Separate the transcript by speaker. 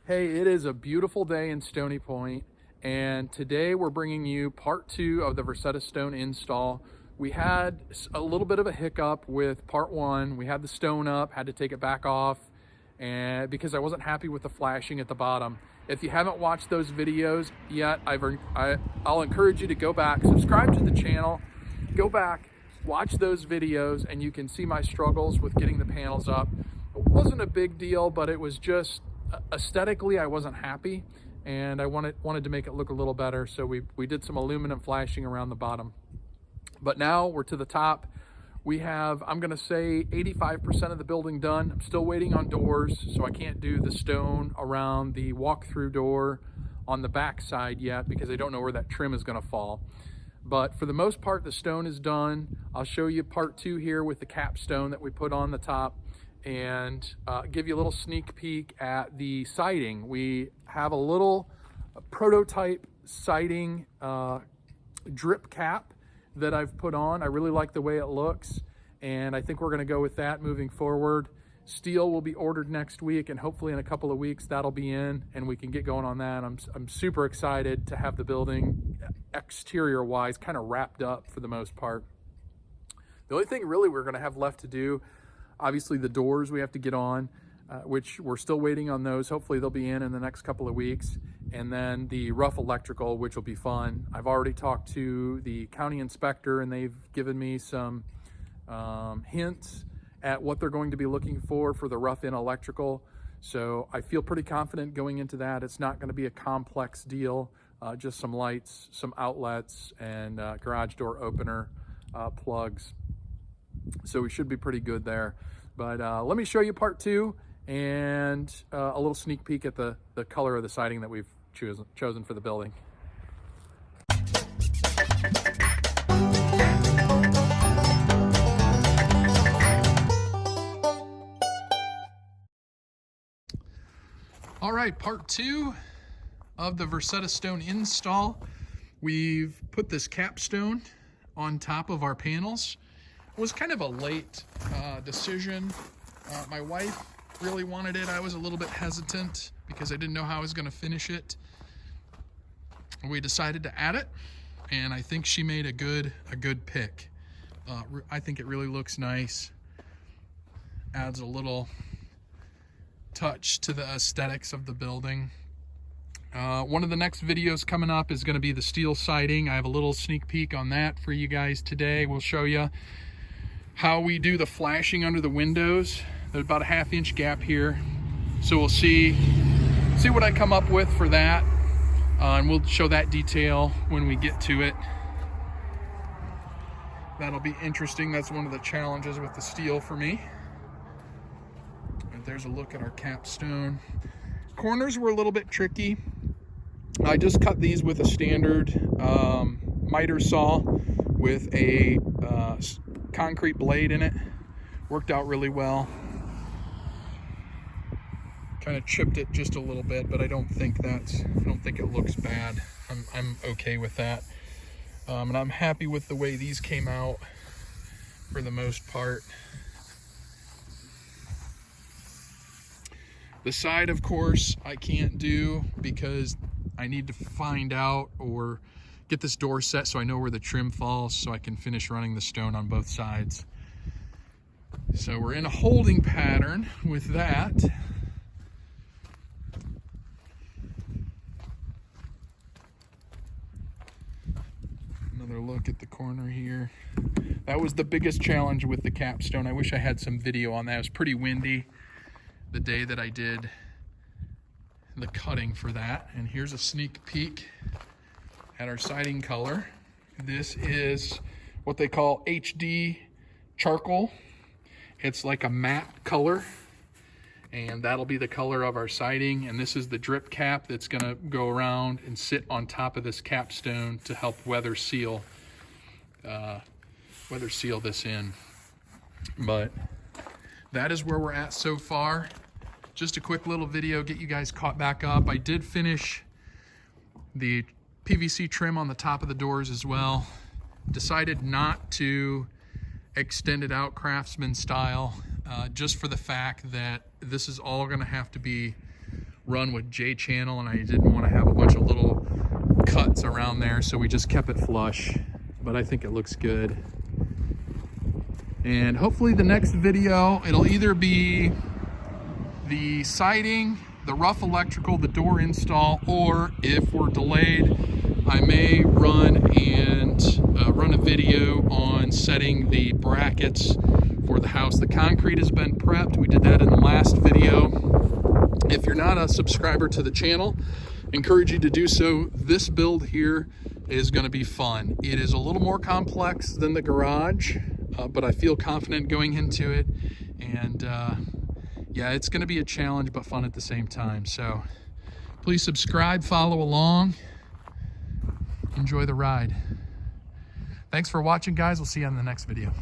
Speaker 1: Hey, it is a beautiful day in Stony Point, and today we're bringing you part 2 of the Versetta stone install. We had a little bit of a hiccup with part 1. We had the stone up, had to take it back off, and because I wasn't happy with the flashing at the bottom. If you haven't watched those videos yet, I'll encourage you to go back, subscribe to the channel, go back, watch those videos, and you can see my struggles with getting the panels up. It wasn't a big deal, but it was just aesthetically I wasn't happy, and I wanted to make it look a little better, so we did some aluminum flashing around the bottom. But now we're to the top. We have, I'm gonna say, 85% of the building done. I'm still waiting on doors, so I can't do the stone around the walk-through door on the back side yet because I don't know where that trim is gonna fall. But for the most part, the stone is done. I'll show you part 2 here with the capstone that we put on the top, and give you a little sneak peek at the siding. We have a little prototype siding drip cap that I've put on. I really like the way it looks, and I think we're gonna go with that moving forward. Steel will be ordered next week, and hopefully in a couple of weeks that'll be in and we can get going on that. I'm super excited to have the building exterior wise kind of wrapped up for the most part. The only thing really we're gonna have left to do, obviously the doors we have to get on, which we're still waiting on those. Hopefully they'll be in the next couple of weeks. And then the rough electrical, which will be fun. I've already talked to the county inspector and they've given me some hints at what they're going to be looking for the rough in electrical. So I feel pretty confident going into that. It's not gonna be a complex deal, just some lights, some outlets, and garage door opener plugs. So we should be pretty good there. But let me show you part 2 and a little sneak peek at the color of the siding that we've chosen for the building. All right, part 2 of the Versetta stone install. We've put this capstone on top of our panels. It was kind of a late decision. My wife really wanted it. I was a little bit hesitant because I didn't know how I was going to finish it. We decided to add it, and I think she made a good pick. I think it really looks nice. Adds a little touch to the aesthetics of the building. One of the next videos coming up is going to be the steel siding. I have a little sneak peek on that for you guys today. We'll show you how we do the flashing under the windows. There's about a 1/2 inch gap here, so we'll see what I come up with for that, and we'll show that detail when we get to it. That'll be interesting. That's one of the challenges with the steel for me. And there's a look at our capstone. Corners were a little bit tricky. I just cut these with a standard miter saw with a concrete blade in it. Worked out really well. Kind of chipped it just a little bit, but I don't think it looks bad. I'm okay with that. And I'm happy with the way these came out for the most part. The side, of course, I can't do because I need to find out or get this door set so I know where the trim falls so I can finish running the stone on both sides. So we're in a holding pattern with that. Another look at the corner here. That was the biggest challenge with the capstone. I wish I had some video on that. It was pretty windy the day that I did the cutting for that. And here's a sneak peek at our siding color. This is what they call HD charcoal. It's like a matte color, and that'll be the color of our siding. And this is the drip cap that's gonna go around and sit on top of this capstone to help weather seal this in. But that is where we're at so far. Just a quick little video, get you guys caught back up. I did finish the PVC trim on the top of the doors as well. Decided not to extend it out craftsman style, just for the fact that this is all gonna have to be run with J channel, and I didn't want to have a bunch of little cuts around there, so we just kept it flush. But I think it looks good. And hopefully the next video, it'll either be the siding, the rough electrical, the door install, or if we're delayed, I may run a video on setting the brackets for the house. The concrete has been prepped. We did that in the last video. If you're not a subscriber to the channel, encourage you to do so. This build here is going to be fun. It is a little more complex than the garage, but I feel confident going into it. And yeah, it's going to be a challenge, but fun at the same time. So please subscribe, follow along, enjoy the ride. Thanks for watching, guys. We'll see you on the next video.